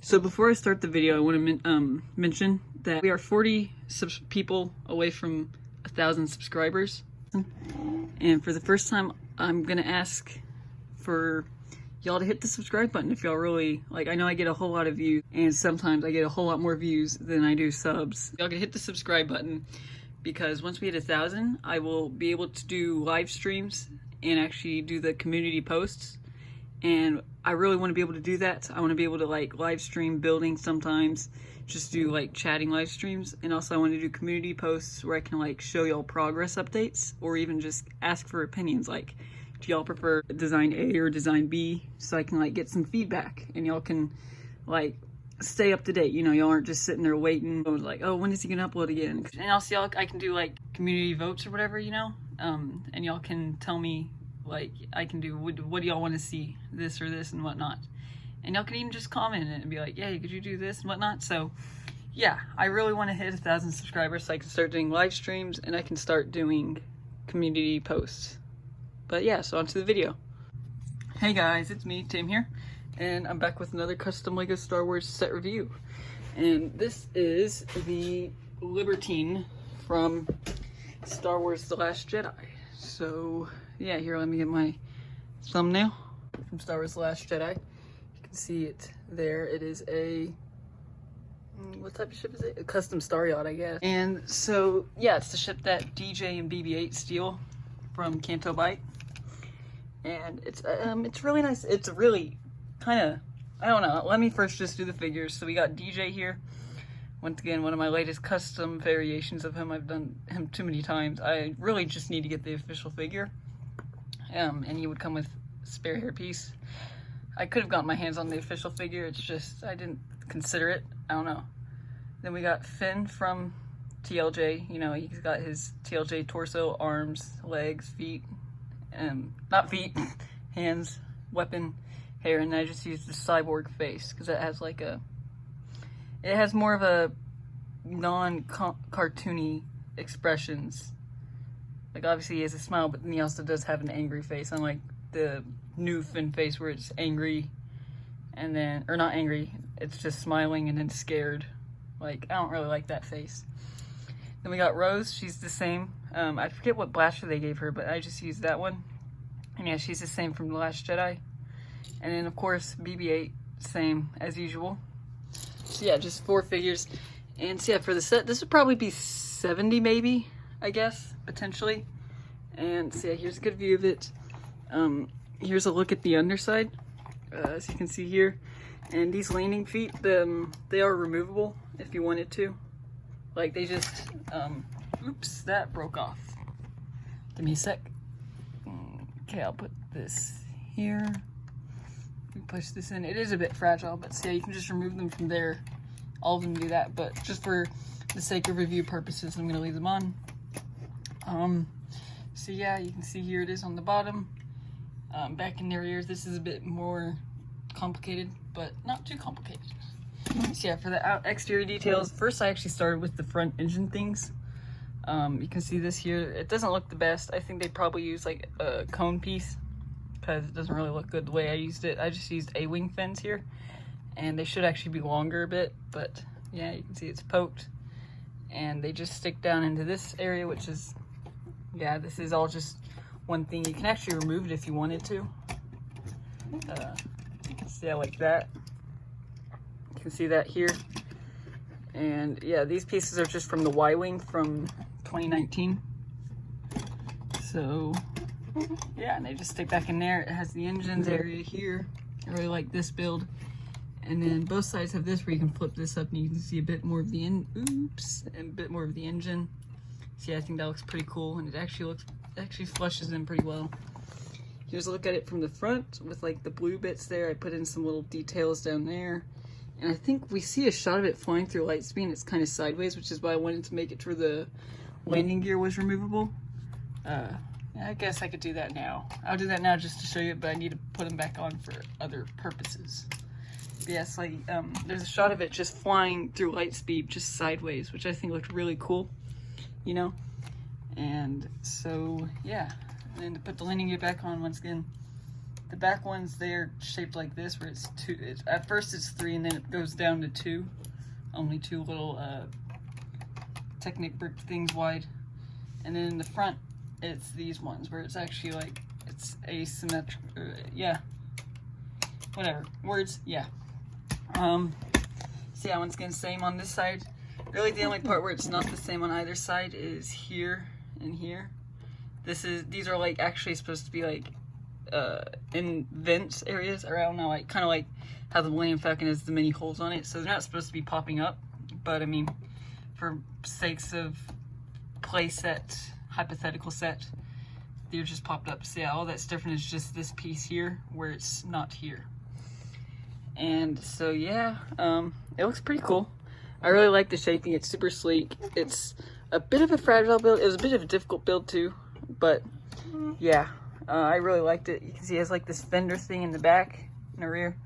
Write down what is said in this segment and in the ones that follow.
So before I start the video, I want to mention that we are 40 people away from 1,000 subscribers. And for the first time, I'm going to ask for y'all to hit the subscribe button if y'all really, like, I know I get a whole lot of views, and sometimes I get a whole lot more views than I do subs. Y'all can hit the subscribe button, because once we hit 1,000, I will be able to do live streams and actually do the community posts. And I really want to be able to do that. I want to be able to like live stream building sometimes, just do like chatting live streams. And also I want to do community posts where I can like show y'all progress updates, or even just ask for opinions. Like, do y'all prefer design A or design B? So I can like get some feedback and y'all can like stay up to date. You know, y'all aren't just sitting there waiting like, oh, when is he gonna upload again? And also y'all, I can do like community votes or whatever, you know? And y'all can tell me, like, I can do, what do y'all want to see, this or this and whatnot. And y'all can even just comment and be like, hey, could you do this and whatnot? So yeah, I really want to hit 1,000 subscribers so I can start doing live streams and I can start doing community posts. But yeah, so on to the video. Hey guys, it's me, Tim here, and I'm back with another custom LEGO Star Wars set review. And this is the Libertine from Star Wars The Last Jedi. So yeah, here, let me get my thumbnail from Star Wars The Last Jedi. You can see it there. It is a, what type of ship is it? A custom star yacht, I guess. And so yeah, it's the ship that DJ and BB-8 steal from Canto Bight. And it's really nice. It's really kind of, I don't know, let me first just do the figures. So we got DJ here. Once again, one of my latest custom variations of him. I've done him too many times. I really just need to get the official figure. And he would come with a spare hairpiece. I could have gotten my hands on the official figure, it's just, I didn't consider it. I don't know. Then we got Finn from TLJ. You know, he's got his TLJ torso, arms, legs, feet. Not feet, hands, weapon, hair, and I just used the cyborg face because it has like a, it has more of a non-cartoony expressions. Like, obviously he has a smile, but then he also does have an angry face, unlike the new Finn face where it's angry and then, or not angry, it's just smiling and then scared. Like, I don't really like that face. Then we got Rose, she's the same. I forget what blaster they gave her, but I just used that one. And yeah, she's the same from The Last Jedi. And then of course, BB-8, same as usual. So yeah, just 4 figures. And so yeah, for the set, this would probably be 70 maybe, I guess, potentially. And so yeah, here's a good view of it. Here's a look at the underside, as you can see here. And these landing feet, they are removable if you wanted to. Like, they just, oops, that broke off. Give me a sec. Okay, I'll put this here. Push this in. It is a bit fragile, but see, yeah, you can just remove them from there. All of them do that, but just for the sake of review purposes, I'm gonna leave them on. So yeah, you can see here it is on the bottom. Back in their ears, this is a bit more complicated, but not too complicated. So yeah, for the exterior details, first I actually started with the front engine things. You can see this here. It doesn't look the best. I think they probably use like a cone piece because it doesn't really look good the way I used it. I just used A-wing fins here, and they should actually be longer a bit, but yeah, you can see it's poked. And they just stick down into this area, which is, yeah, this is all just one thing. You can actually remove it if you wanted to. So yeah, like that. You can see that here. And yeah, these pieces are just from the Y-wing from 2019. So yeah, and they just stick back in there. It has the engines area here. I really like this build. And then both sides have this where you can flip this up and you can see a bit more of the and a bit more of the engine. So yeah, I think that looks pretty cool, and it actually flushes in pretty well. Here's a look at it from the front with like the blue bits there. I put in some little details down there. And I think we see a shot of it flying through light speed, and it's kind of sideways, which is why I wanted to make it to where the landing gear was removable. I guess I could do that now. I'll do that now just to show you, but I need to put them back on for other purposes. But yes, like, there's a shot of it just flying through light speed, just sideways, which I think looked really cool, you know? And so, yeah. And then to put the landing gear back on, once again, The back ones, they're shaped like this, where it's two. At first it's 3, and then it goes down to 2. Only 2 little Technic brick things wide. And then in the front, it's these ones, where it's actually like, it's asymmetric. Yeah. Whatever. Words, yeah. So yeah, once again, same on this side. Really, the only part where it's not the same on either side is here and here. These are like actually supposed to be like in vents areas, or I don't know, like kind of like how the Millennium Falcon has the many holes on it. So they're not supposed to be popping up, but I mean, for sakes of play set, hypothetical set, they're just popped up. So yeah, all that's different is just this piece here where it's not here. And so yeah, it looks pretty cool. I really like the shaping. It's super sleek. It's a bit of a fragile build. It was a bit of a difficult build too, but yeah, I really liked it. You can see it has like this fender thing in the back and the rear,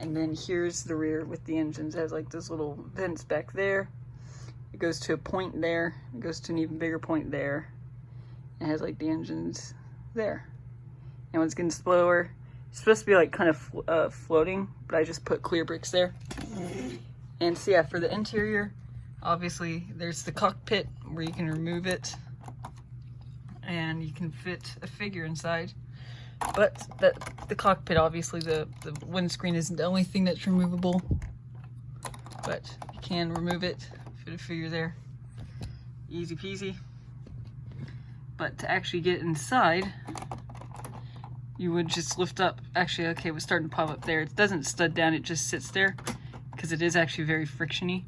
and then here's the rear with the engines. It has like this little vents back there. It goes to a point there. It goes to an even bigger point there. It has like the engines there. And when it's getting slower, it's supposed to be like kind of floating, but I just put clear bricks there. And so yeah, for the interior, obviously there's the cockpit where you can remove it and you can fit a figure inside. But the cockpit, obviously the windscreen isn't the only thing that's removable, but you can remove it, fit a figure there, easy peasy. But to actually get inside, you would just lift up. Actually, okay, we're starting to pop up there. It doesn't stud down, it just sits there, because it is actually very frictiony.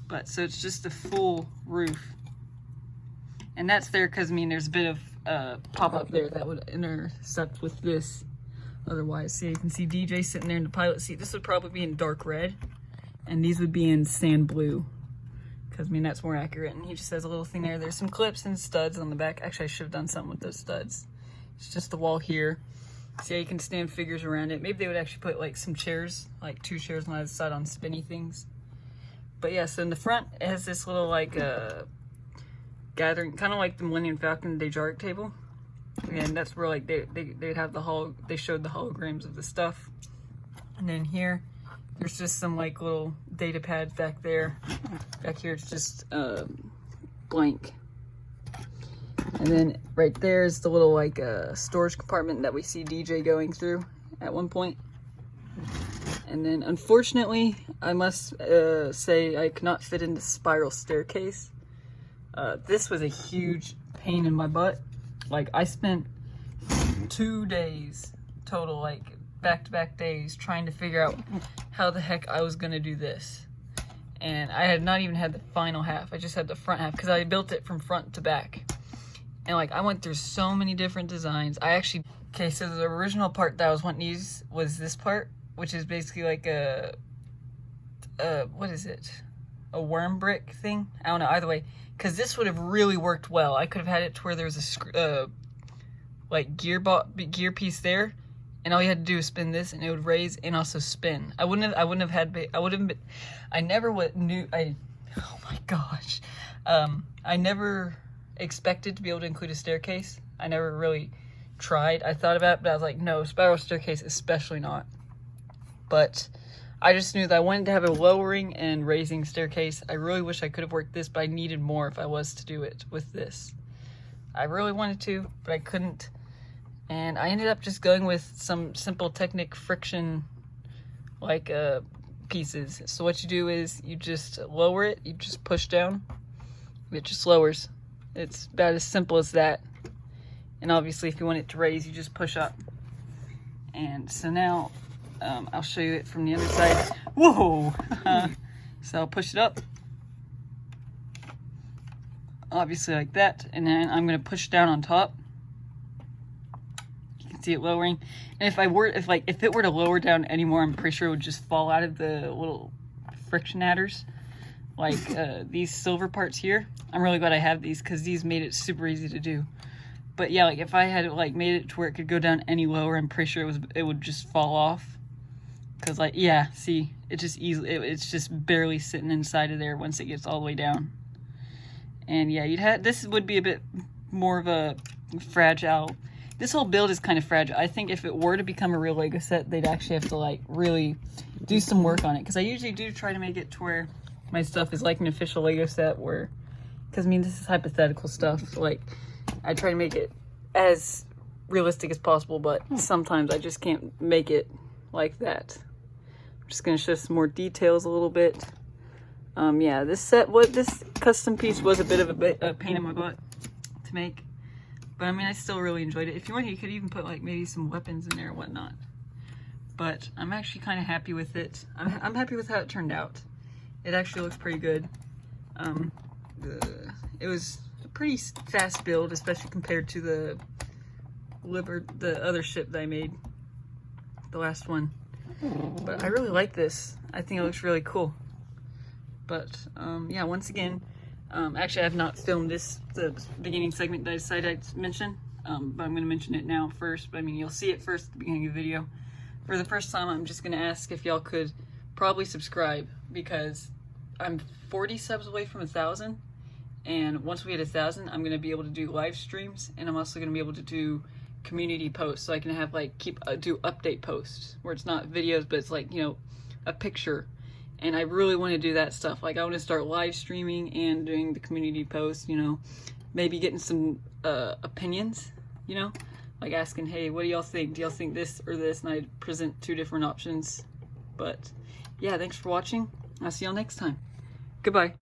But so it's just a full roof, and that's there because I mean there's a bit of pop up there that would intersect with this otherwise. So you can see DJ sitting there in the pilot seat. This would probably be in dark red, and these would be in sand blue, because I mean that's more accurate. And he just has a little thing there. There's some clips and studs on the back. Actually, I should have done something with those studs. It's just the wall here. So yeah, you can stand figures around it. Maybe they would actually put like some chairs, like 2 chairs on either side on spinny things. But yeah, so in the front, it has this little like gathering, kind of like the Millennium Falcon Dejaric table. And that's where like they'd have they showed the holograms of the stuff. And then here, there's just some like little data pads back there. Back here, it's just blank. And then right there is the little like storage compartment that we see DJ going through at one point. And then unfortunately, I must say I could not fit in the spiral staircase. This was a huge pain in my butt. Like I spent 2 days total, like back-to-back days, trying to figure out how the heck I was gonna do this. And I had not even had the final half. I just had the front half because I built it from front to back. And like I went through so many different designs. Okay, so the original part that I was wanting to use was this part, which is basically like a what is it? A worm brick thing? I don't know, either way. Because this would have really worked well. I could have had it to where there was a like gear piece there, and all you had to do was spin this, and it would raise and also spin. Oh my gosh. I never expected to be able to include a staircase. I never really tried. I thought about it, but I was like, no, spiral staircase especially not. But I just knew that I wanted to have a lowering and raising staircase. I really wish I could have worked this, but I needed more if I was to do it with this. I really wanted to, but I couldn't. And I ended up just going with some simple Technic friction like pieces. So what you do is you just lower it, you just push down, it just lowers. It's about as simple as that. And obviously if you want it to raise, you just push up. And so now I'll show you it from the other side. Whoa! So I'll push it up, obviously like that, and then I'm gonna push down on top. You can see it lowering. And if it were to lower down anymore, I'm pretty sure it would just fall out of the little friction adders, like these silver parts here. I'm really glad I have these because these made it super easy to do. But yeah, like if I had like made it to where it could go down any lower, I'm pretty sure it would just fall off. Cause like, yeah, see, it's just barely sitting inside of there once it gets all the way down. And yeah, this would be a bit more of a fragile this whole build is kind of fragile. I think if it were to become a real Lego set, they'd actually have to like really do some work on it, because I usually do try to make it to where my stuff is like an official Lego set, where, because I mean this is hypothetical stuff, like I try to make it as realistic as possible, but sometimes I just can't make it like that. I'm just going to show some more details a little bit. Yeah, this custom piece was a bit of a pain in my butt to make, but I mean I still really enjoyed it. If you want, you could even put like maybe some weapons in there and whatnot, but I'm actually kind of happy with it. I'm happy with how it turned out. It actually looks pretty good. It was a pretty fast build, especially compared to the other ship that I made, the last one. But I really like this. I think it looks really cool. But yeah, once again, actually I have not filmed the beginning segment that I decided I'd mention, but I'm going to mention it now first. But I mean, you'll see it first at the beginning of the video. For the first time, I'm just going to ask if y'all could probably subscribe, because I'm 40 subs away from 1,000, and once we hit 1,000, I'm going to be able to do live streams, and I'm also going to be able to do community posts, so I can have like do update posts where it's not videos, but it's like, you know, a picture. And I really want to do that stuff. Like I want to start live streaming and doing the community posts, you know, maybe getting some opinions, you know, like asking, hey, what do y'all think? Do y'all think this or this? And I present 2 different options. But yeah, thanks for watching. I'll see y'all next time. Goodbye.